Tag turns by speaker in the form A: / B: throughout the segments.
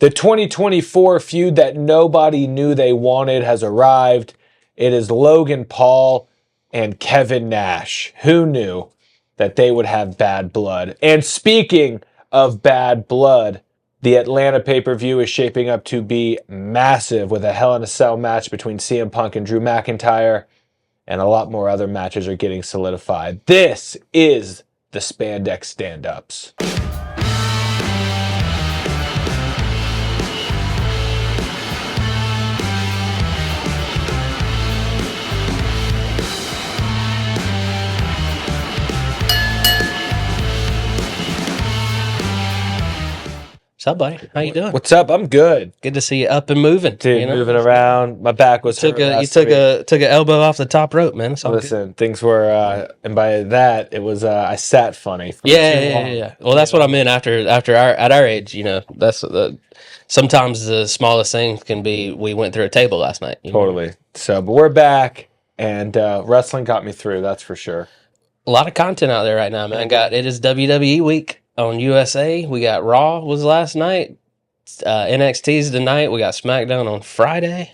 A: The 2024 feud that nobody knew they wanted has arrived. It is Logan Paul and Kevin Nash. Who knew that they would have bad blood? And speaking of bad blood, the Atlanta pay-per-view is shaping up to be massive with a Hell in a Cell match between CM Punk and Drew McIntyre, and a lot more other matches are getting solidified. This is the Spandex Stand-Ups.
B: What's up, buddy? How you doing?
A: What's up? I'm good.
B: Good to see you up and moving.
A: Dude, moving around. My back was hurt last week.
B: took an elbow off the top rope, man.
A: Listen, things were, and by that it was I sat funny.
B: Yeah. Well, that's what I meant. After our age, that's sometimes the smallest things can be. We went through a table last night.
A: Totally. So, but we're back, and wrestling got me through. That's for sure.
B: A lot of content out there right now, man. It is WWE week on USA. We got Raw was last night. NXT's tonight. We got Smackdown on Friday.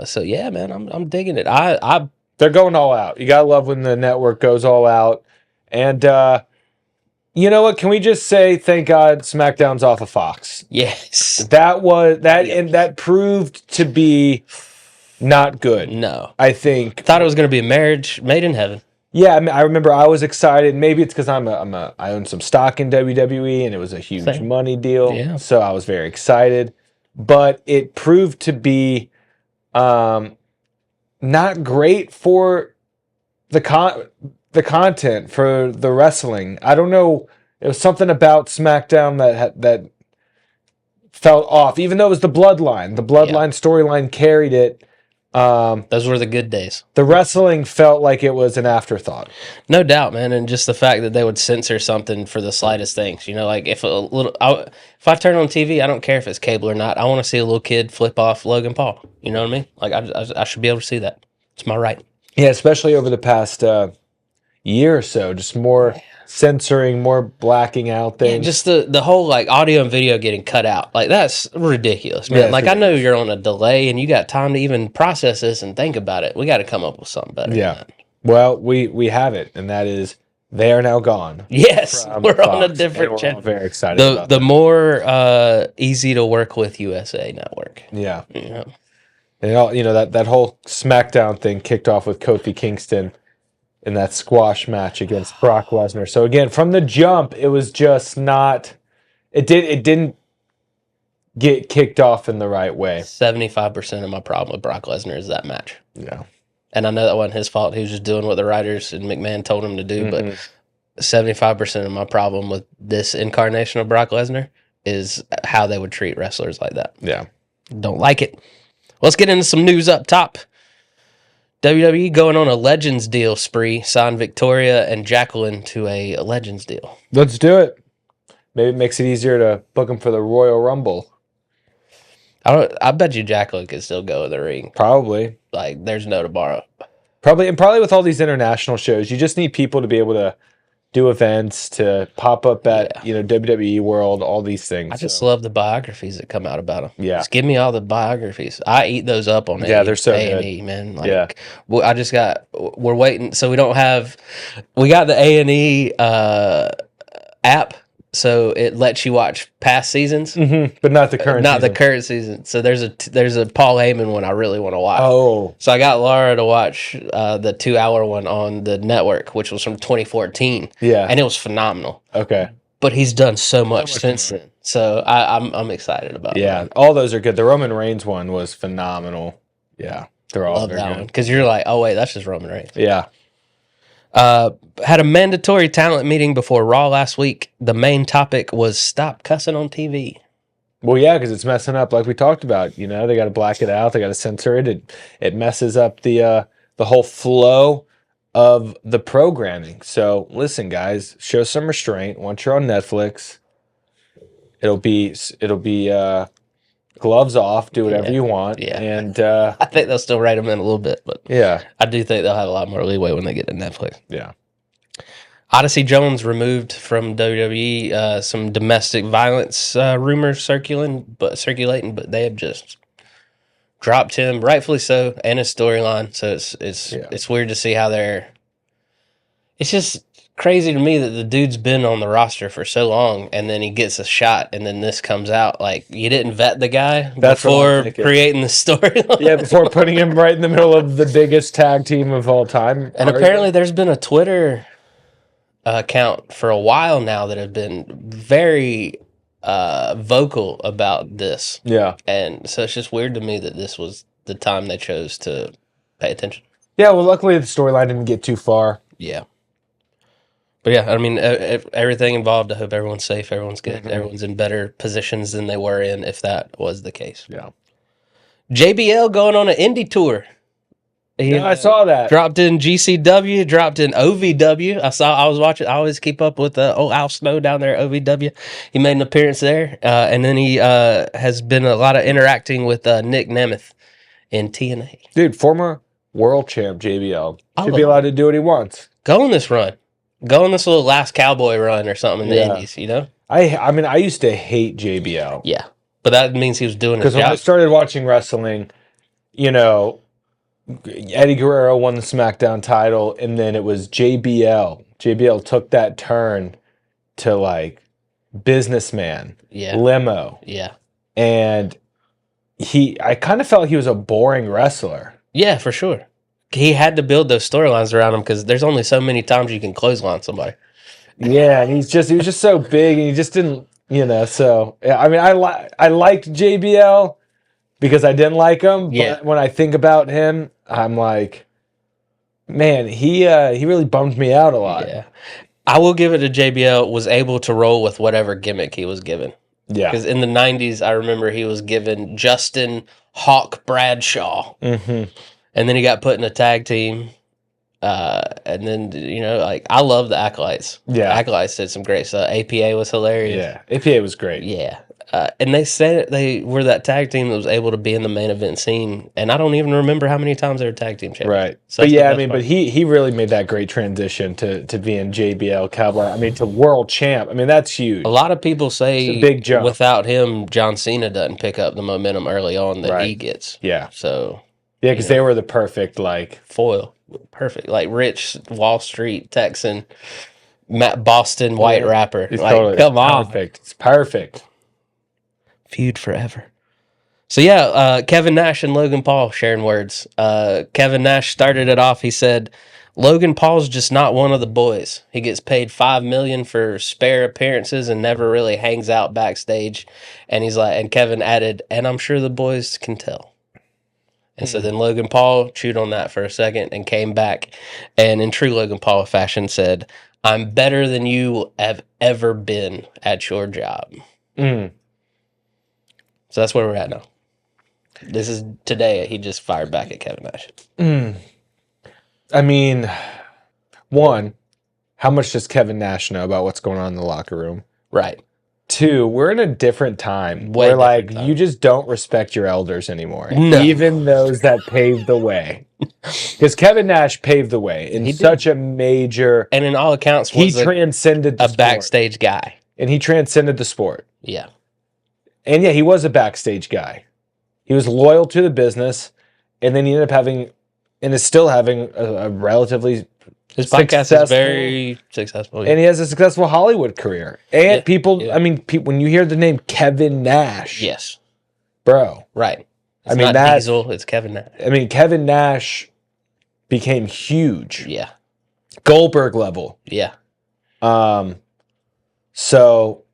B: So yeah, man, I'm digging it.
A: They're going all out. You gotta love when the network goes all out. And you know what? Can we just say thank God Smackdown's off of Fox?
B: Yes.
A: That proved to be not good.
B: No.
A: I think.
B: Thought it was gonna be a marriage made in heaven.
A: Yeah, I remember I was excited. Maybe it's because I own some stock in WWE, and it was a huge money deal.
B: Yeah.
A: So I was very excited. But it proved to be not great for the content, for the wrestling. I don't know. It was something about SmackDown that felt off, even though it was the Bloodline. The Bloodline storyline carried it.
B: Those were the good days.
A: The wrestling felt like it was an afterthought.
B: No doubt, man, and just the fact that they would censor something for the slightest things. Like if I turn on TV, I don't care if it's cable or not. I want to see a little kid flip off Logan Paul. You know what I mean? Like I should be able to see that. It's my right.
A: Yeah, especially over the past year or so, just more censoring, more blacking out things.
B: Yeah, just the whole like audio and video getting cut out. Like that's ridiculous, man.
A: Yeah,
B: I know you're on a delay and you got time to even process this and think about it. We got to come up with something better.
A: Yeah.
B: Than that.
A: Well, we have it, and that is they are now gone.
B: Yes, we're
A: Fox,
B: on a different channel.
A: Very excited about
B: the more easy to work with USA network.
A: Yeah.
B: Yeah.
A: And all, that whole SmackDown thing kicked off with Kofi Kingston in that squash match against Brock Lesnar. So again, from the jump, it was just not. It didn't get kicked off in the right way.
B: 75% of my problem with Brock Lesnar is that match.
A: Yeah.
B: And I know that wasn't his fault. He was just doing what the writers and McMahon told him to do. But 75% of my problem with this incarnation of Brock Lesnar is how they would treat wrestlers like that.
A: Yeah.
B: Don't like it. Let's get into some news up top. WWE going on a Legends deal spree, signed Victoria and Jacqueline to a Legends deal.
A: Let's do it. Maybe it makes it easier to book them for the Royal Rumble.
B: I bet you Jacqueline could still go in the ring.
A: Probably.
B: Like, there's no tomorrow.
A: Probably with all these international shows, you just need people to be able to do events, to pop up at WWE World, all these things.
B: I just love the biographies that come out about them.
A: Yeah.
B: Just give me all the biographies. I eat those up on
A: they're so
B: A&E,
A: good.
B: man. Like, we're waiting. So we got the A&E app. So it lets you watch past seasons,
A: but not the current.
B: Not the current season. So there's a Paul Heyman one I really want to watch.
A: Oh,
B: so I got Laura to watch the 2-hour one on the network, which was from 2014.
A: Yeah,
B: and it was phenomenal.
A: Okay,
B: but he's done so much since then. So I'm excited about.
A: Yeah, all those are good. The Roman Reigns one was phenomenal. Yeah, they're all very good.
B: Because you're like, oh wait, that's just Roman Reigns.
A: Yeah.
B: Had a mandatory talent meeting before Raw last week. The main topic was stop cussing on TV.
A: Well, yeah, because it's messing up, like we talked about. They got to black it out. They got to censor it. It messes up the whole flow of the programming. So listen, guys, show some restraint. Once you're on Netflix, it'll be gloves off. Do whatever you want.
B: Yeah,
A: and
B: I think they'll still write them in a little bit, but
A: yeah,
B: I do think they'll have a lot more leeway when they get to Netflix.
A: Yeah.
B: Odyssey Jones removed from WWE. Some domestic violence rumors circulating, but they have just dropped him, rightfully so, and his storyline. So it's weird to see how they're. It's just crazy to me that the dude's been on the roster for so long, and then he gets a shot, and then this comes out. Like, you didn't vet the guy before creating the storyline.
A: Yeah, before putting him right in the middle of the biggest tag team of all time.
B: And apparently there's been a Twitter account for a while now that have been very vocal about this.
A: Yeah.
B: And so it's just weird to me that this was the time they chose to pay attention.
A: Yeah, well, luckily the storyline didn't get too far.
B: Yeah. But yeah, I mean, everything involved, I hope everyone's safe, everyone's good, everyone's in better positions than they were in if that was the case.
A: Yeah.
B: JBL going on an indie tour.
A: Yeah, I saw that.
B: Dropped in GCW, dropped in OVW. I was watching, I always keep up with old Al Snow down there at OVW. He made an appearance there. And then he has been a lot of interacting with Nick Nemeth in TNA.
A: Dude, former world champ JBL. Should be allowed to do what he wants.
B: Go on this run. Go on this little last cowboy run or something in the Indies, you know?
A: I mean, I used to hate JBL.
B: Yeah. But that means he was doing his job.
A: Because when I started watching wrestling, you know, Eddie Guerrero won the Smackdown title, and then it was JBL. JBL took that turn to, like, businessman, limo.
B: Yeah.
A: And I kind of felt like he was a boring wrestler.
B: Yeah, for sure. He had to build those storylines around him because there's only so many times you can clothesline somebody.
A: Yeah, and he was just so big, and he just didn't, you know. So yeah, I mean, I liked JBL because I didn't like him. But when I think about him, I'm like, man, he really bummed me out a lot.
B: Yeah, I will give it to JBL was able to roll with whatever gimmick he was given.
A: Yeah,
B: because in the '90s, I remember he was given Justin Hawk Bradshaw.
A: Mm-hmm.
B: And then he got put in a tag team. And then, you know, like, I love the Acolytes.
A: Yeah.
B: Acolytes did some great stuff. APA was hilarious.
A: Yeah. APA was great.
B: Yeah. And they said they were that tag team that was able to be in the main event scene. And I don't even remember how many times they were tag team champions.
A: Right.
B: So
A: but yeah, I mean, but he really made that great transition to being JBL Cowboy. I mean, to world champ. I mean, that's huge.
B: A lot of people say
A: it's a big jump.
B: Without him, John Cena doesn't pick up the momentum early on that he gets.
A: Yeah.
B: So...
A: Yeah, because they were the perfect, like...
B: Foil. Perfect. Like, rich Wall Street Texan, Boston white rapper. Like,
A: totally,
B: come on.
A: Perfect. It's perfect.
B: Feud forever. So, yeah, Kevin Nash and Logan Paul sharing words. Kevin Nash started it off. He said, Logan Paul's just not one of the boys. He gets paid $5 million for spare appearances and never really hangs out backstage. And he's like, and Kevin added, and I'm sure the boys can tell. And so then Logan Paul chewed on that for a second and came back and in true Logan Paul fashion said, I'm better than you have ever been at your job. So that's where we're at now. This is today. He just fired back at Kevin Nash.
A: I mean, one, how much does Kevin Nash know about what's going on in the locker room?
B: Right.
A: Two, we're in a different time where, like, you just don't respect your elders anymore.
B: No.
A: Even those that paved the way. Because Kevin Nash paved the way in such a major...
B: And in all accounts,
A: he transcended the
B: sport. Backstage guy.
A: And he transcended the sport.
B: Yeah.
A: And yeah, he was a backstage guy. He was loyal to the business, and then he ended up having, and is still having, a relatively...
B: His podcast is very successful. Yeah.
A: And he has a successful Hollywood career. And I mean, when you hear the name Kevin Nash.
B: Yes.
A: Bro.
B: Right. It's
A: I mean,
B: not Diesel, it's Kevin Nash.
A: I mean, Kevin Nash became huge.
B: Yeah.
A: Goldberg level.
B: Yeah.
A: So,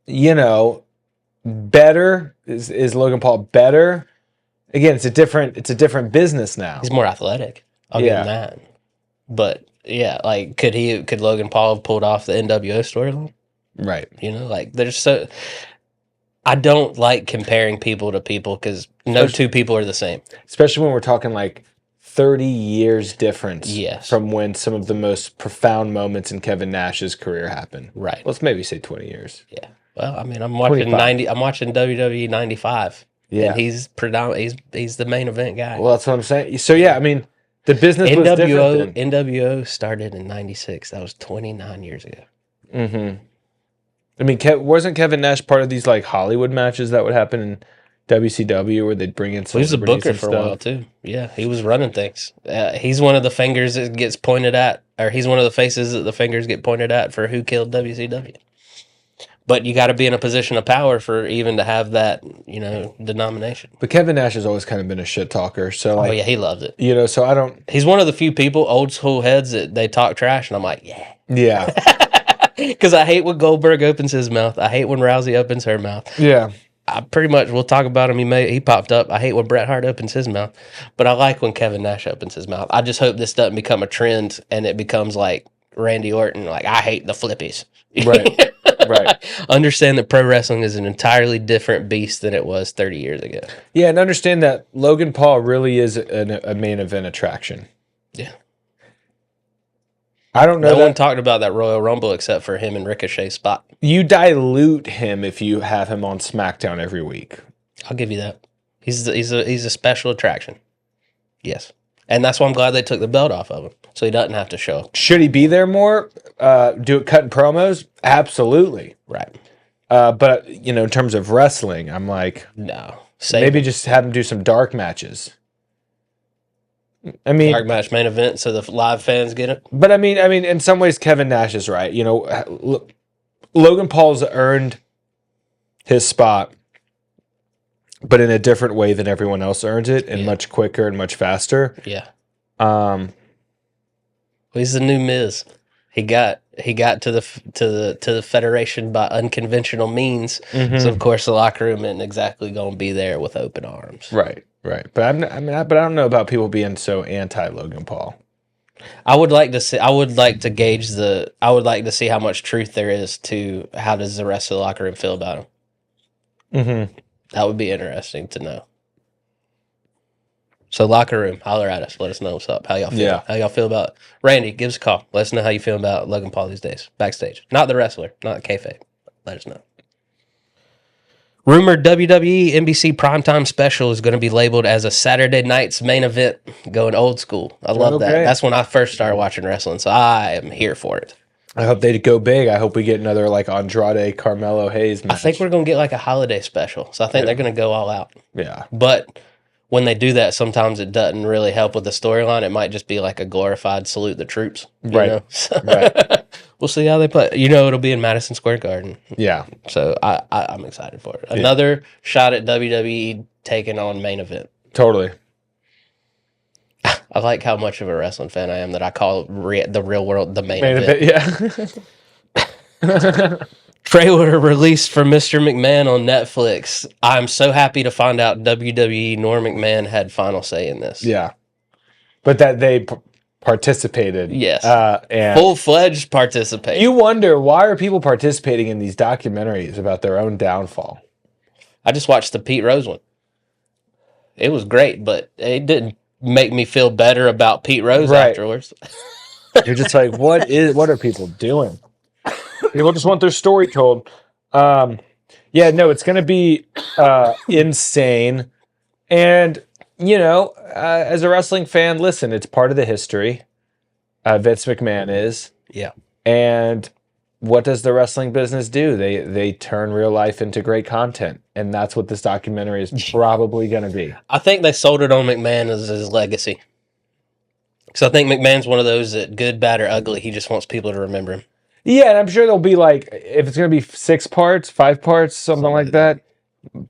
A: you know, better, is Logan Paul better? Again, it's a different business now.
B: He's more athletic. I'll give him that. But yeah, like could Logan Paul have pulled off the NWO storyline?
A: Right.
B: You know, like I don't like comparing people to people because two people are the same.
A: Especially when we're talking like 30 years difference from when some of the most profound moments in Kevin Nash's career happened.
B: Right.
A: Let's maybe say 20 years.
B: Yeah. Well, I mean, I'm watching WWE 95.
A: Yeah.
B: And he's the main event guy.
A: Well, that's what I'm saying. So yeah, I mean, The business was different then.
B: NWO started in '96. That was 29 years ago.
A: Mm-hmm. I mean, wasn't Kevin Nash part of these like Hollywood matches that would happen in WCW where they'd bring in
B: He was a
A: celebrities
B: booker
A: and
B: for a
A: stuff?
B: while too. Yeah, he was running things. He's one of the fingers that gets pointed at, or he's one of the faces that the fingers get pointed at for who killed WCW. But you got to be in a position of power for even to have that, denomination.
A: But Kevin Nash has always kind of been a shit talker. So like,
B: Oh yeah, he loves it.
A: So I don't.
B: He's one of the few people, old school heads, that they talk trash, and I'm like, yeah.
A: Yeah.
B: Because I hate when Goldberg opens his mouth. I hate when Rousey opens her mouth.
A: Yeah.
B: I pretty much, we'll talk about him. He popped up. I hate when Bret Hart opens his mouth, but I like when Kevin Nash opens his mouth. I just hope this doesn't become a trend and it becomes like Randy Orton, like, I hate the flippies.
A: Right. Right.
B: Understand that pro wrestling is an entirely different beast than it was 30 years ago.
A: Yeah, and understand that Logan Paul really is a main event attraction.
B: Yeah.
A: I don't know.
B: No one talked about that Royal Rumble except for him and Ricochet's spot.
A: You dilute him if you have him on SmackDown every week.
B: I'll give you that. He's a special attraction. Yes. And that's why I'm glad they took the belt off of him, so he doesn't have to show up.
A: Should he be there more? Do it cutting promos? Absolutely.
B: Right.
A: But in terms of wrestling, I'm like,
B: no.
A: Maybe just have him do some dark matches. I mean,
B: dark match main event, so the live fans get it.
A: But I mean, in some ways, Kevin Nash is right. Logan Paul's earned his spot, but in a different way than everyone else earned it, and much quicker and much faster.
B: Yeah. He's the new Miz. He got to the Federation by unconventional means. Mm-hmm. So of course the locker room isn't exactly going to be there with open arms.
A: Right. But I don't know about people being so anti Logan Paul.
B: I would like to see how much truth there is to how does the rest of the locker room feel about him. Mm-hmm. That would be interesting to know. So locker room, holler at us. Let us know what's up. How y'all feel?
A: Yeah.
B: How y'all feel about Randy? Give us a call. Let us know how you feel about Logan Paul these days. Backstage. Not the wrestler. Not kayfabe. Let us know. Rumored WWE NBC primetime special is going to be labeled as a Saturday night's main event, going old school. I love that. That's when I first started watching wrestling, so I am here for it.
A: I hope they go big. I hope we get another like Andrade Carmelo Hayes match.
B: I think we're going to get like a holiday special, so I think they're going to go all out.
A: Yeah.
B: But when they do that, sometimes it doesn't really help with the storyline. It might just be like a glorified salute the troops.
A: Right. Right.
B: We'll see how they play. It'll be in Madison Square Garden.
A: Yeah.
B: So I'm excited for it. Another shot at WWE taking on main event.
A: Totally.
B: I like how much of a wrestling fan I am that I call the real world the main event.
A: Yeah.
B: Trailer released for Mr. McMahon on Netflix. I'm so happy to find out WWE Norm McMahon had final say in this.
A: Yeah. But that they participated.
B: Yes.
A: And
B: full-fledged participation.
A: You wonder, why are people participating in these documentaries about their own downfall?
B: I just watched the Pete Rose one. It was great, but it didn't make me feel better about Pete Rose afterwards.
A: You're just like, what are people doing? People just want their story told. It's going to be insane. And, as a wrestling fan, listen, it's part of the history. Vince McMahon is.
B: Yeah.
A: And what does the wrestling business do? They turn real life into great content. And that's what this documentary is probably going to be.
B: I think they sold it on McMahon as his legacy. Because I think McMahon's one of those that good, bad, or ugly, he just wants people to remember him. Yeah,
A: and I'm sure there'll be like, if it's going to be 6 parts, 5 parts, something like that,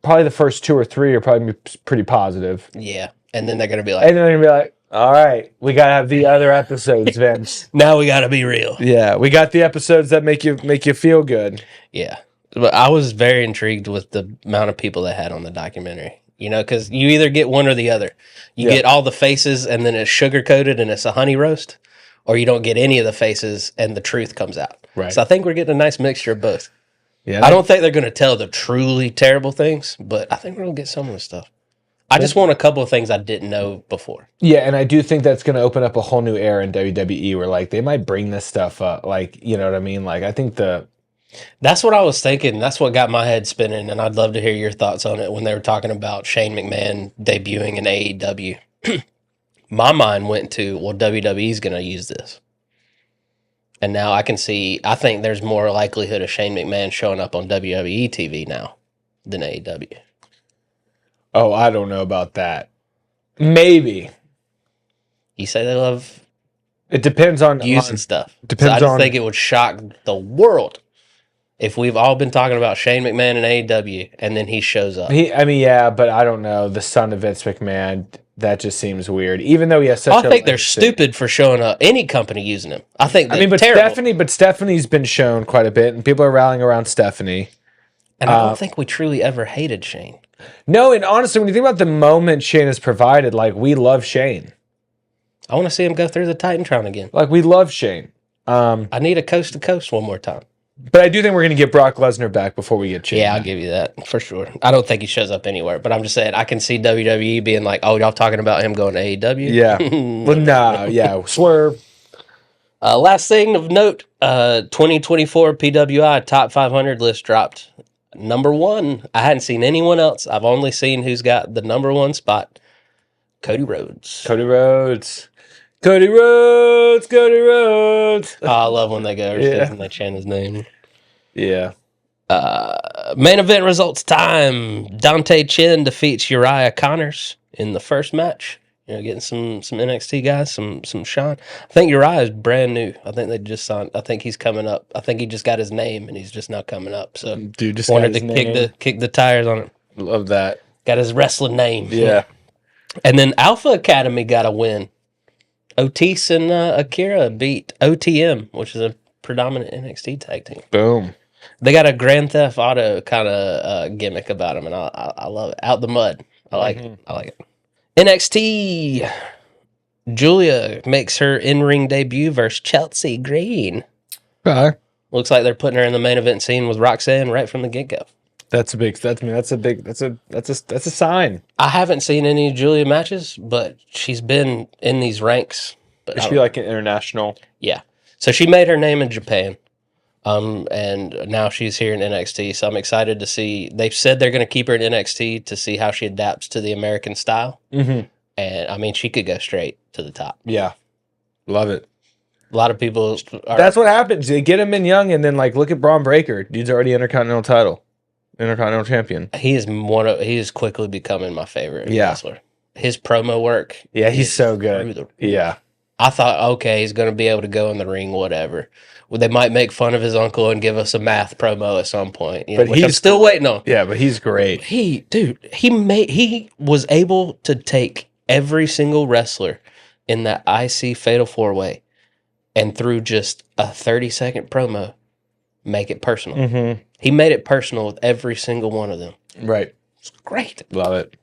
A: probably the first 2 or 3 are probably pretty positive.
B: Yeah, and then they're going to be like,
A: all right, we got to have the other episodes, Vince.
B: Now we got to be real.
A: Yeah, we got the episodes that make you feel good.
B: Yeah, but I was very intrigued with the amount of people they had on the documentary. Because you either get one or the other. You get all the faces and then it's sugar-coated and it's a honey roast, or you don't get any of the faces and the truth comes out.
A: Right.
B: So I think we're getting a nice mixture of both.
A: Yeah.
B: I don't think they're going to tell the truly terrible things, but I think we're going to get some of the stuff. I just want a couple of things I didn't know before.
A: Yeah, and I do think that's going to open up a whole new era in WWE where, like, they might bring this stuff up. Like, you know what I mean? Like, I think
B: That's what I was thinking. That's what got my head spinning, and I'd love to hear your thoughts on it when they were talking about Shane McMahon debuting in AEW. my mind went to, well, WWE's going to use this. And now I think there's more likelihood of Shane McMahon showing up on WWE TV now than AEW.
A: Oh, I don't know about that. Maybe.
B: You say they love
A: It depends on
B: using stuff.
A: Depends
B: I just
A: on.
B: think it would shock the world if we've all been talking about Shane McMahon and AEW, and then he shows up.
A: Yeah, but I don't know. The son of Vince McMahon, that just seems weird. Even though he has such
B: I think they're stupid for showing up. Any company using him. I think they're terrible.
A: But Stephanie's been shown quite a bit, and people are rallying around Stephanie.
B: And I don't think we truly ever hated Shane.
A: No, and honestly, when you think about the moment Shane has provided, like, we love Shane.
B: I want to see him go through the Titantron again.
A: Like, we love Shane.
B: I need a coast to coast one more time.
A: But I do think we're going to get Brock Lesnar back before we get Shane.
B: Yeah, I'll give you that for sure. I don't think he shows up anywhere, but I'm just saying I can see WWE being like, "Oh, y'all talking about him going to AEW?"
A: Yeah. Well, nah, yeah, swerve.
B: Last thing of note: 2024 PWI Top 500 list dropped. Number 1. I hadn't seen anyone else. I've only seen who's got the number 1 spot. Cody Rhodes.
A: Cody Rhodes. Cody Rhodes. Cody Rhodes.
B: Oh, I love when they go overseas and they chant his name.
A: Yeah.
B: Main event results time. Dante Chen defeats Uriah Connors in the first match. You know, getting some NXT guys, some Sean. I think Uriah is brand new. I think they just signed. I think he's coming up. I think he just got his name and he's just now coming up. So
A: dude, just
B: wanted to kick the tires on it.
A: Love that.
B: Got his wrestling name.
A: Yeah.
B: And then Alpha Academy got a win. Otis and Akira beat OTM, which is a predominant NXT tag team.
A: Boom.
B: They got a Grand Theft Auto kind of gimmick about them, and I love it. Out the mud. I like it. I like it. NXT. Julia makes her in-ring debut versus Chelsea Green.
A: Okay.
B: Looks like they're putting her in the main event scene with Roxanne right from the get-go.
A: That's a sign.
B: I haven't seen any Julia matches, but she's been in these ranks. But
A: It should be like an international.
B: Yeah. So she made her name in Japan. And now she's here in NXT. So I'm excited to see. They've said they're going to keep her in NXT to see how she adapts to the American style. Mm-hmm. And I mean, she could go straight to the top.
A: Yeah. Love it.
B: A lot of people.
A: That's what happens. They get him in young, and then like look at Braun Breaker. Dude's already Intercontinental champion.
B: He is quickly becoming my favorite wrestler. His promo work.
A: Yeah, he's so good. Yeah.
B: I thought, okay, he's going to be able to go in the ring, whatever. Well, they might make fun of his uncle and give us a math promo at some point. But I'm still waiting on.
A: Yeah, but he's great.
B: He was able to take every single wrestler in that IC Fatal 4-Way and through just a 30-second promo, make it personal. Mm-hmm. He made it personal with every single one of them.
A: Right.
B: It's great.
A: Love it.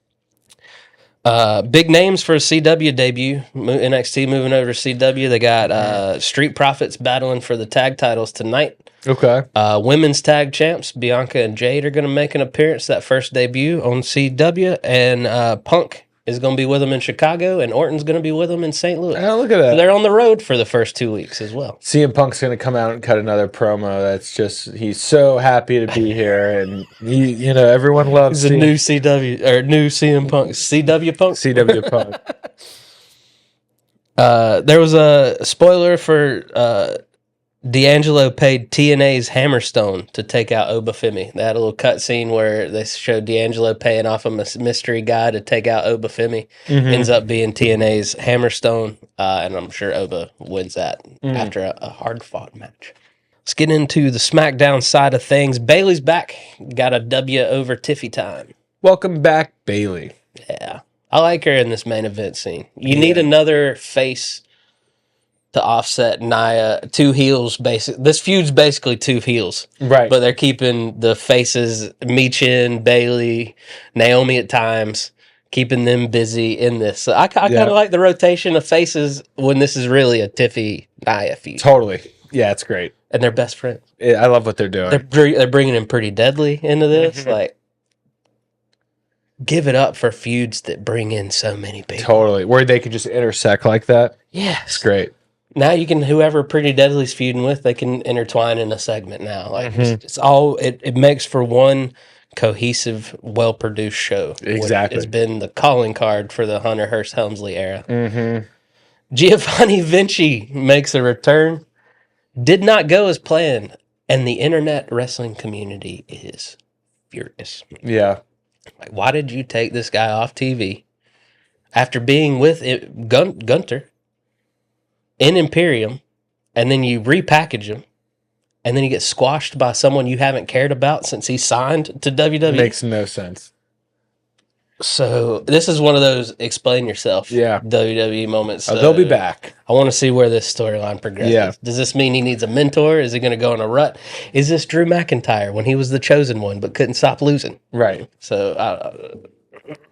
B: Big names for a CW debut. NXT moving over to CW. They got Street Profits battling for the tag titles tonight.
A: Okay.
B: Women's tag champs Bianca and Jade are going to make an appearance, that first debut on CW. And Punk is going to be with them in Chicago, and Orton's going to be with them in St. Louis.
A: Oh, look at that.
B: So they're on the road for the first 2 weeks as well.
A: CM Punk's going to come out and cut another promo. That's just, he's so happy to be here, and everyone loves.
B: He's a new CW or new CM Punk, CW Punk.
A: CW Punk.
B: There was a spoiler for D'Angelo paid TNA's Hammerstone to take out Obafemi. They had a little cut scene where they showed D'Angelo paying off a mystery guy to take out Obafemi. Mm-hmm. Ends up being TNA's Hammerstone, and I'm sure Oba wins that after a hard-fought match. Let's get into the Smackdown side of things. Bayley's back. Got a W over Tiffy time.
A: Welcome back, Bayley.
B: Yeah. I like her in this main event scene. You need another face to offset Nia. Two heels, basically. This feud's basically two heels.
A: Right.
B: But they're keeping the faces, Michin, Bayley, Naomi at times, keeping them busy in this. So I kind of like the rotation of faces when this is really a Tiffy-Nia feud.
A: Totally. Yeah, it's great.
B: And they're best friends.
A: I love what they're doing.
B: They're bringing in Pretty Deadly into this. Like, give it up for feuds that bring in so many people.
A: Totally. Where they can just intersect like that.
B: Yes.
A: It's great.
B: Now you can, whoever Pretty Deadly's feuding with, they can intertwine in a segment now. Like it's all, it makes for one cohesive, well-produced show.
A: Exactly.
B: It's been the calling card for the Hunter Hearst Helmsley era.
A: Mm-hmm.
B: Giovanni Vinci makes a return. Did not go as planned, and the internet wrestling community is furious.
A: Yeah.
B: Like, why did you take this guy off TV after being with Gunter in Imperium, and then you repackage him, and then he gets squashed by someone you haven't cared about since he signed to WWE?
A: Makes no sense.
B: So this is one of those explain yourself WWE moments.
A: They'll be back.
B: I want to see where this storyline progresses.
A: Yeah.
B: Does this mean he needs a mentor? Is he going to go in a rut? Is this Drew McIntyre when he was the chosen one but couldn't stop losing?
A: Right.
B: So,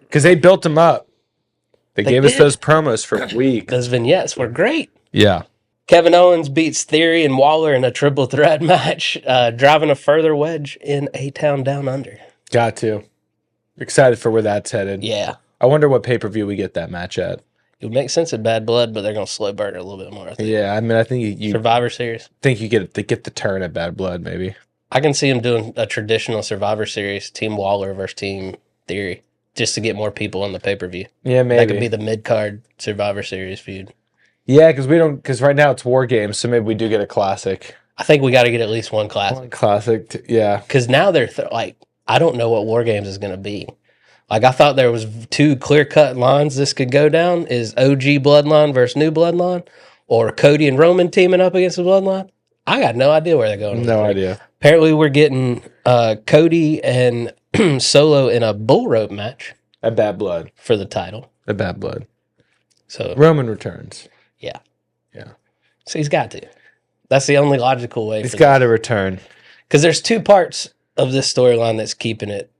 A: because they built him up. They gave us those promos for weeks.
B: Those vignettes were great.
A: Yeah.
B: Kevin Owens beats Theory and Waller in a triple threat match, driving a further wedge in A-Town Down Under.
A: Got to. Excited for where that's headed.
B: Yeah.
A: I wonder what pay-per-view we get that match at.
B: It would make sense at Bad Blood, but they're going to slow burn it a little bit more, I think.
A: Yeah, I mean, I think you
B: Survivor Series.
A: think you get the turn at Bad Blood, maybe.
B: I can see him doing a traditional Survivor Series, Team Waller versus Team Theory, just to get more people on the pay-per-view.
A: Yeah, maybe.
B: That could be the mid-card Survivor Series feud.
A: Yeah, because right now it's War Games, so maybe we do get a classic.
B: I think we got to get at least one classic.
A: Yeah.
B: Because now they're I don't know what War Games is going to be. Like, I thought there was two clear-cut lines this could go down, is OG Bloodline versus New Bloodline, or Cody and Roman teaming up against the Bloodline. I got no idea where they're going.
A: No idea.
B: Apparently, we're getting Cody and Solo in a bull rope match.
A: At Bad Blood.
B: For the title.
A: At Bad Blood.
B: So
A: Roman returns.
B: Yeah.
A: Yeah.
B: So he's got to. That's the only logical way.
A: He's got to return.
B: Because there's two parts of this storyline that's keeping it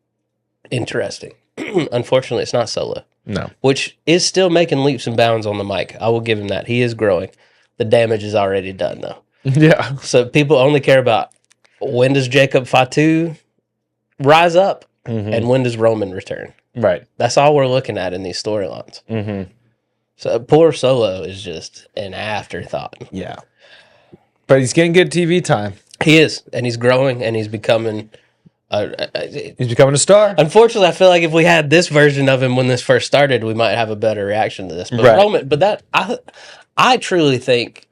B: interesting. Unfortunately, it's not Solo.
A: No.
B: Which is still making leaps and bounds on the mic. I will give him that. He is growing. The damage is already done, though.
A: Yeah.
B: So people only care about when does Jacob Fatu rise up and when does Roman return.
A: Right.
B: That's all we're looking at in these storylines.
A: Mm-hmm.
B: So poor Solo is just an afterthought.
A: Yeah. But he's getting good TV time.
B: He is. And he's growing and he's becoming...
A: he's becoming a star.
B: Unfortunately, I feel like if we had this version of him when this first started, we might have a better reaction to this. But
A: right.
B: Roman, but that I truly think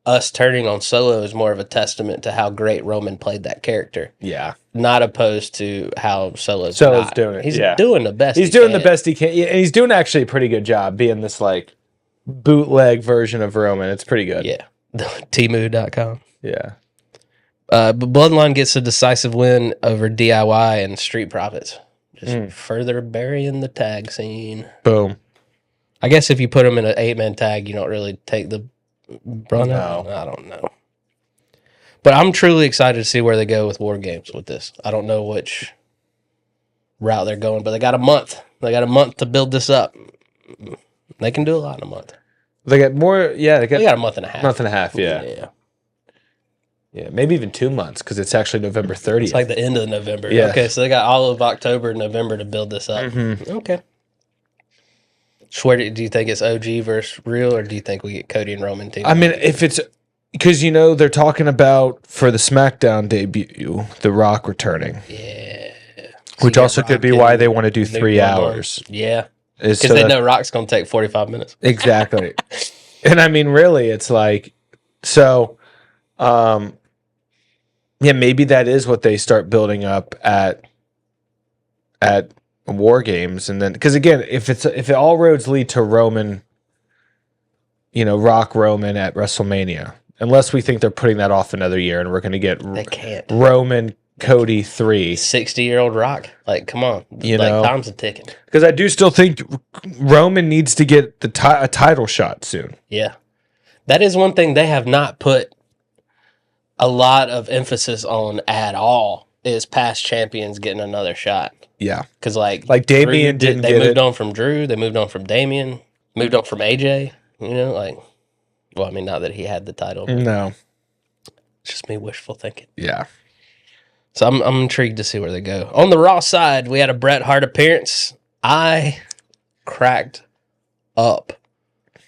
B: us turning on Solo is more of a testament to how great Roman played that character.
A: Yeah.
B: Not opposed to how Solo's
A: doing it.
B: He's doing the best.
A: He's doing the best he can. Yeah, and he's doing actually a pretty good job being this like bootleg version of Roman. It's pretty good.
B: Yeah. Temu.com.
A: Yeah.
B: But Bloodline gets a decisive win over DIY and Street Profits. Just further burying the tag scene.
A: Boom.
B: I guess if you put them in an 8-man tag, you don't really take the brunt.
A: No.
B: I don't know. But I'm truly excited to see where they go with War Games with this. I don't know which route they're going, but they got a month. They got a month to build this up. They can do a lot in a month.
A: They got more. Yeah, they got
B: a month and a half.
A: Month and a half. Yeah.
B: Yeah.
A: Yeah, maybe even 2 months because it's actually November 30th.
B: It's like the end of November.
A: Yeah.
B: Okay, so they got all of October and November to build this up. Okay. Swear, do you think it's OG versus real, or do you think we get Cody and Roman team?
A: I mean, if it's because they're talking about for the Smackdown debut, The Rock returning.
B: Yeah.
A: Which also could be why they want to do 3 hours.
B: Yeah. Because they know Rock's going to take 45 minutes.
A: Exactly. And I mean, really, it's like, so, yeah, maybe that is what they start building up at War Games, and then because again, if all roads lead to Roman, Rock Roman at WrestleMania, unless we think they're putting that off another year and we're going to get
B: they can't
A: Roman Cody 3
B: 60-year-old Rock, like come on, time's a ticking.
A: Because I do still think Roman needs to get a title shot soon.
B: Yeah, that is one thing they have not put a lot of emphasis on at all, is past champions getting another shot.
A: Yeah.
B: Because like
A: Damian didn't
B: they
A: get
B: moved
A: it.
B: on from Drew, they moved on from Damian, moved on from AJ, well, I mean, not that he had the title.
A: No.
B: It's just me wishful thinking.
A: Yeah.
B: So I'm intrigued to see where they go. On the Raw side, we had a Bret Hart appearance. I cracked up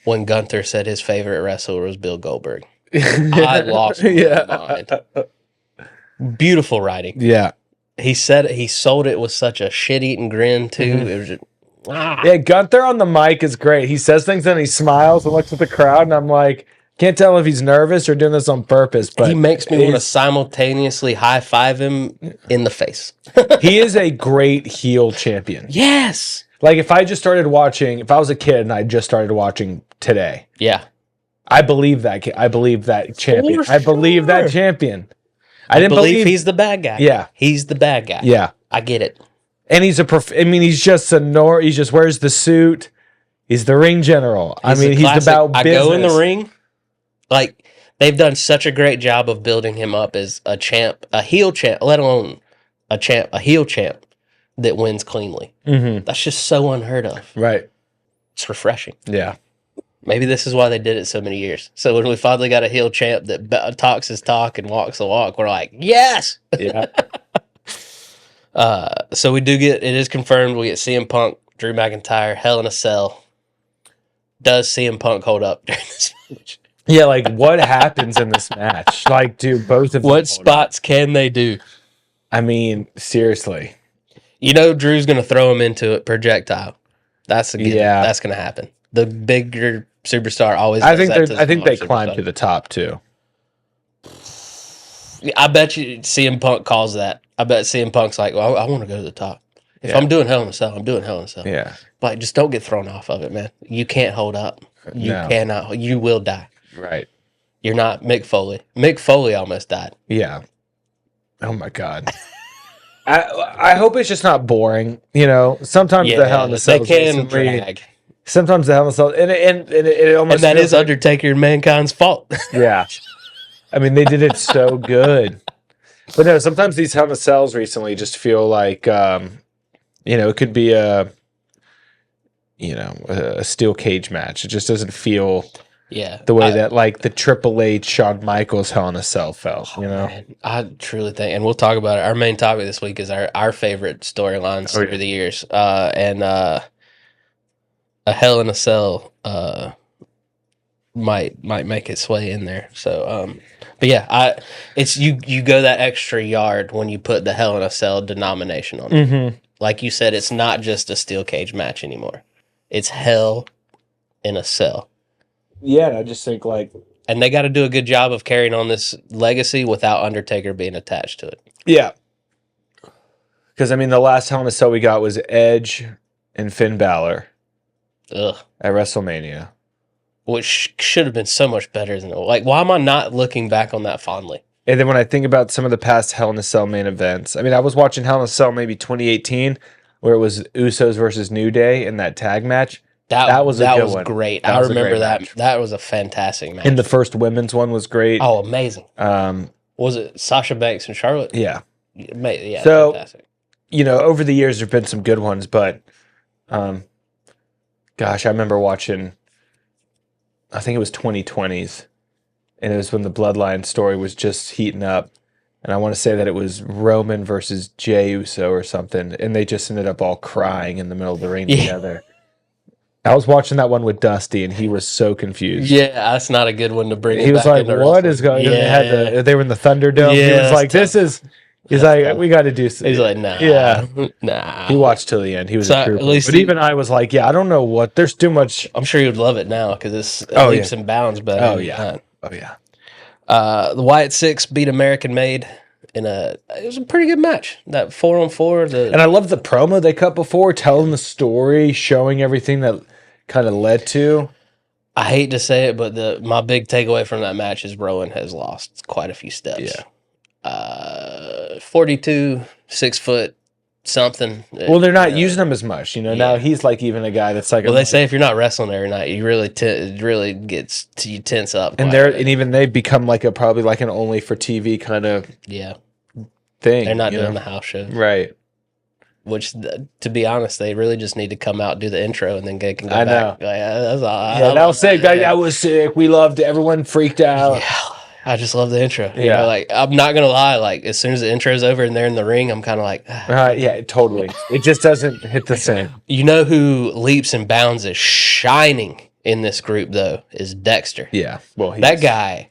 B: when Gunther said his favorite wrestler was Bill Goldberg. I lost my mind. Beautiful writing.
A: Yeah.
B: He said he sold it with such a shit-eating grin, too.
A: Mm-hmm.
B: It was just,
A: Yeah, Gunther on the mic is great. He says things and he smiles and looks at the crowd, and I'm like, can't tell if he's nervous or doing this on purpose. But
B: he makes me want to simultaneously high-five him in the face.
A: he is a great heel champion.
B: Yes.
A: Like, if I just started watching, if I was a kid and I just started watching today,
B: Yeah.
A: I believe that. I believe that champion.
B: For
A: I believe that
B: sure.
A: champion.
B: I didn't believe he's the bad guy.
A: Yeah.
B: He's the bad guy.
A: Yeah.
B: I get it.
A: And he's he's just he just wears the suit. He's the ring general.
B: He's
A: he's
B: classic,
A: about business.
B: I go in the ring. Like, they've done such a great job of building him up as a champ, a heel champ, let alone a heel champ that wins cleanly.
A: Mm-hmm.
B: That's just so unheard of.
A: Right.
B: It's refreshing.
A: Yeah.
B: Maybe this is why they did it so many years. So when we finally got a heel champ that talks his talk and walks the walk, we're like, yes!
A: Yeah.
B: So we do it is confirmed, we get CM Punk, Drew McIntyre, Hell in a Cell. Does CM Punk hold up during this match?
A: Yeah, like, what happens in this match? Like, do both of them
B: What spots can they do?
A: I mean, seriously.
B: You know Drew's going to throw him into it, projectile. That's going to happen. The bigger superstar always
A: I
B: does
A: think
B: that
A: I think they
B: superstar.
A: climb to the top too.
B: I bet you CM Punk calls that. I bet CM Punk's like, well, I want to go to the top. If I'm doing Hell in a Cell, I'm doing Hell in a Cell.
A: Yeah.
B: But just don't get thrown off of it, man. You can't hold up. You cannot. You will die.
A: Right.
B: You're not Mick Foley. Mick Foley almost died.
A: Yeah. Oh my God. I hope it's just not boring. You know, sometimes the Hell in a Cell
B: they can drag.
A: Sometimes the Hell in a Cell, and it almost
B: And that
A: feels
B: is
A: like,
B: Undertaker and Mankind's fault.
A: Yeah. I mean, they did it so good. But no, sometimes these Hell in a Cells recently just feel like, it could be a steel cage match. It just doesn't feel the way that like the Triple H Shawn Michaels Hell in a Cell felt,
B: Man, I truly think, and we'll talk about it. Our main topic this week is our favorite storylines through the years. And a Hell in a Cell might make its way in there. So but yeah, it's you go that extra yard when you put the Hell in a Cell denomination on it.
A: Mm-hmm.
B: Like you said, it's not just a steel cage match anymore. It's Hell in a Cell.
A: Yeah, and I just think like,
B: and they got to do a good job of carrying on this legacy without Undertaker being attached to it.
A: Yeah. Because I mean, the last Hell in a Cell we got was Edge and Finn Balor
B: Ugh.
A: at WrestleMania.
B: Which should have been so much better than like. Why am I not looking back on that fondly?
A: And then when I think about some of the past Hell in a Cell main events, I mean, I was watching Hell in a Cell maybe 2018, where it was Usos versus New Day in that tag match. That was
B: great. I remember that. Match. That was a fantastic match.
A: And the first women's one was great.
B: Oh, amazing. Was it Sasha Banks and Charlotte?
A: Yeah.
B: Yeah.
A: So,
B: fantastic.
A: Over the years, there have been some good ones, but gosh, I remember watching, I think it was 2020s, and it was when the Bloodline story was just heating up. And I want to say that it was Roman versus Jey Uso or something, and they just ended up all crying in the middle of the ring together. I was watching that one with Dusty, and he was so confused.
B: Yeah, that's not a good one to bring.
A: He was like, "What is going?" Yeah. They were in the Thunderdome.
B: Yeah,
A: he was like, "This is." He's like, "We got to do."
B: He's like, "Nah,
A: yeah,
B: nah."
A: He watched till the end. He was
B: So
A: a trooper.
B: at least
A: But even I was like, "Yeah, I don't know what. There's too much."
B: I'm sure he would love it now because it's leaps and bounds. But
A: oh yeah.
B: The Wyatt Six beat American Made. It was a pretty good match. That 4-on-4.
A: And I love the promo they cut before, telling the story, showing everything that kind of led to.
B: I hate to say it, but my big takeaway from that match is Rowan has lost quite a few steps.
A: Yeah.
B: 42, 6 foot something.
A: Well, they're not using him as much. Now he's like even a guy that's like.
B: Well, they say if you're not wrestling every night, you really it really gets you tense up.
A: And even they become like probably like an only for TV kind of thing.
B: They're not doing the house show,
A: right?
B: Which, to be honest, they really just need to come out, do the intro, and then they can go
A: I
B: back.
A: know.
B: That's all.
A: Yeah, that was sick. That was sick. We loved it. Everyone freaked out.
B: Yeah, I just love the intro.
A: Yeah.
B: I'm not gonna lie. Like as soon as the intro's over and they're in the ring, I'm kind of like,
A: yeah, totally. It just doesn't hit the same.
B: You know who leaps and bounds is shining in this group though is Dexter.
A: Yeah, well,
B: that guy.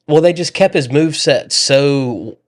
B: Well, they just kept his moveset so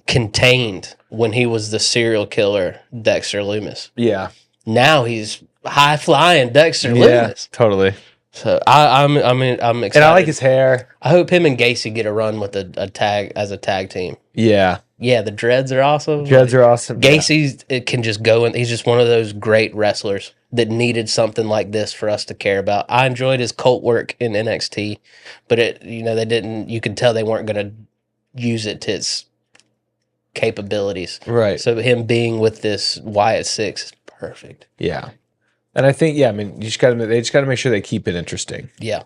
B: contained when he was the serial killer Dexter Loomis.
A: Yeah.
B: Now he's high flying Dexter
A: Yeah,
B: Loomis.
A: totally.
B: So I'm excited.
A: And I like his hair.
B: I hope him and Gacy get a run with a tag as a tag team.
A: Yeah.
B: Yeah, the dreads are awesome.
A: Dreads are awesome.
B: Gacy it can just go and he's just one of those great wrestlers that needed something like this for us to care about. I enjoyed his cult work in NXT, but they didn't. You could tell they weren't going to use it to its capabilities.
A: Right.
B: So him being with this Wyatt Six is perfect.
A: Yeah. And I think, they just got to make sure they keep it interesting.
B: Yeah.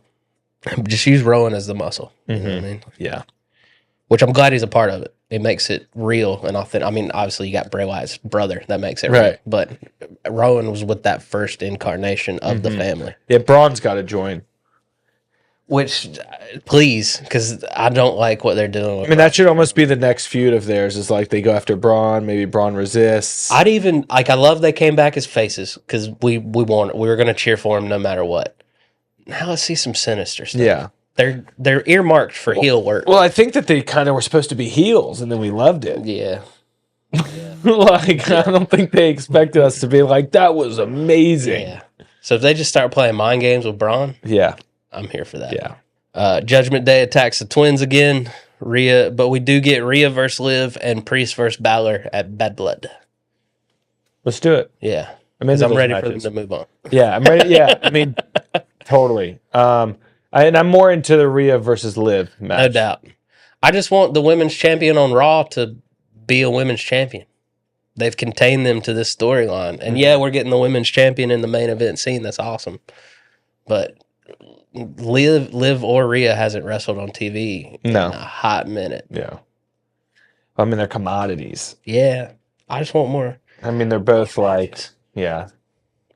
B: Just use Rowan as the muscle. You know what I mean?
A: Yeah.
B: Which I'm glad he's a part of it. It makes it real and authentic. I mean, obviously you got Bray Wyatt's brother that makes it right. But Rowan was with that first incarnation of the family.
A: Yeah, Braun's got to join.
B: Which, please, because I don't like what they're doing with
A: that should almost be the next feud of theirs, is like they go after Braun, maybe Braun resists.
B: I love they came back as faces because we were going to cheer for him no matter what. Now let's see some sinister stuff.
A: Yeah.
B: They're earmarked for heel work.
A: Well, I think that they kind of were supposed to be heels, and then we loved it.
B: Yeah.
A: I don't think they expected us to be like, that was amazing.
B: Yeah. So if they just start playing mind games with Braun,
A: yeah,
B: I'm here for that.
A: Yeah.
B: Judgment Day attacks the twins again. Rhea, but we do get Rhea versus Liv and Priest versus Balor at Bad Blood.
A: Let's do it.
B: Yeah.
A: I'm
B: ready for them to move on.
A: Yeah, I'm ready. Yeah, totally. And I'm more into the Rhea versus Liv match.
B: No doubt. I just want the women's champion on Raw to be a women's champion. They've contained them to this storyline. And yeah, we're getting the women's champion in the main event scene. That's awesome. But Liv or Rhea hasn't wrestled on TV in a hot minute.
A: Yeah. They're commodities.
B: Yeah. I just want more.
A: They're both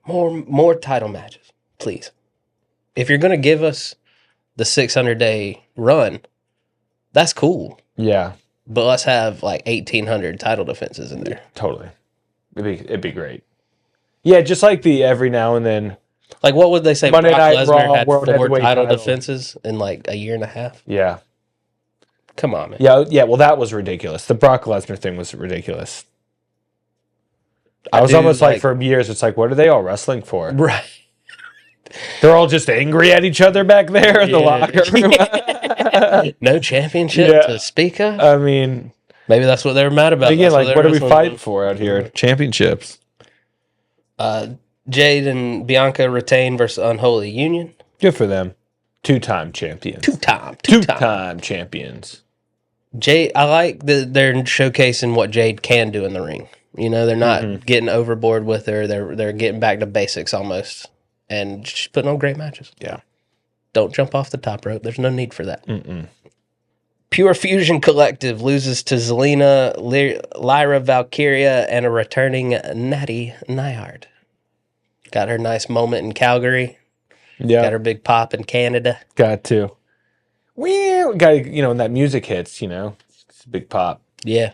B: More title matches, please. If you're going to give us the 600-day run, that's cool.
A: Yeah.
B: But let's have 1,800 title defenses in there.
A: Totally. It'd be great. Yeah, just like the every now and then.
B: What would they say?
A: Monday
B: Brock
A: Night
B: Lesnar
A: Raw,
B: had
A: World
B: 4
A: Heavyweight
B: title
A: title.
B: defenses in a year and a half?
A: Yeah.
B: Come on, man.
A: Yeah, well, that was ridiculous. The Brock Lesnar thing was ridiculous. I was almost for years, it's what are they all wrestling for?
B: Right.
A: They're all just angry at each other back there in the locker room.
B: No championship to speak of?
A: Maybe
B: that's what they were mad about.
A: Again, what are we fighting for out here? Championships.
B: Jade and Bianca retain versus Unholy Union.
A: Good for them. Two-time champions. Two-time champions.
B: Jade, I like that they're showcasing what Jade can do in the ring. They're not getting overboard with her. They're getting back to basics almost. And she's putting on great matches.
A: Yeah.
B: Don't jump off the top rope. There's no need for that.
A: Mm-mm.
B: Pure Fusion Collective loses to Zelina, Lyra Valkyria, and a returning Natty Nyhard. Got her nice moment in Calgary.
A: Yeah.
B: Got her big pop in Canada.
A: Got to. Got when that music hits, it's a big pop.
B: Yeah.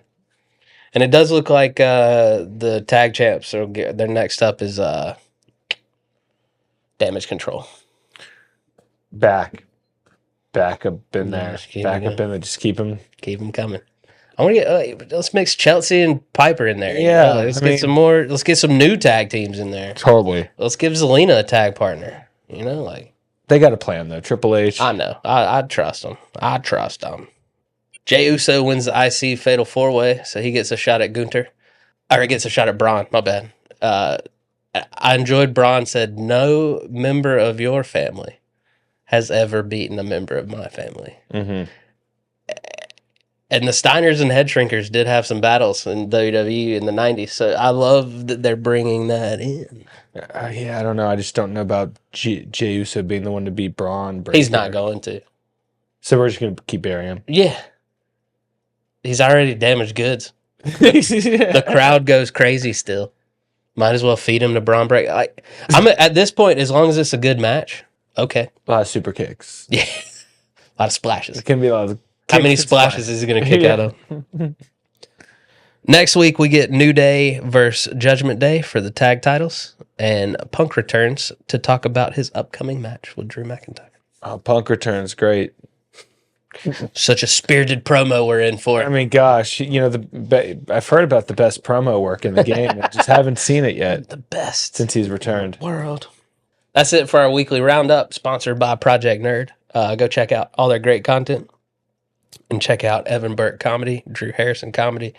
B: And it does look like the tag champs, their next up is Damage Control.
A: Back up in there. Just keep them.
B: Keep them coming. I want to get. Let's mix Chelsea and Piper in there.
A: Yeah,
B: let's get some more. Let's get some new tag teams in there.
A: Totally.
B: Let's give Zelina a tag partner.
A: They got a plan though. Triple H.
B: I know. I trust them. Jey Uso wins the IC Fatal 4-Way, so he gets a shot at Gunther. Or he gets a shot at Braun. My bad. I enjoyed Braun said, no member of your family has ever beaten a member of my family.
A: Mm-hmm.
B: And the Steiners and Head Shrinkers did have some battles in WWE in the 90s, so I love that they're bringing that in.
A: I don't know. I just don't know about Jey Uso being the one to beat Braun.
B: He's not going to.
A: So we're just going to keep burying him?
B: Yeah. He's already damaged goods. The crowd goes crazy still. Might as well feed him to Braun Break. I'm at this point, as long as it's a good match, okay.
A: A lot of super kicks.
B: Yeah. A lot of splashes.
A: It can be a lot of
B: How many splashes is he going to kick out of? Next week, we get New Day versus Judgment Day for the tag titles. And Punk returns to talk about his upcoming match with Drew McIntyre.
A: Oh, Punk returns. Great.
B: Such a spirited promo we're in for.
A: I mean, gosh, I've heard about the best promo work in the game. I just haven't seen it yet.
B: The best
A: since he's returned.
B: World. That's it for our weekly roundup, sponsored by Project Nerd. Go check out all their great content and check out Evan Burke Comedy, Drew Harrison Comedy.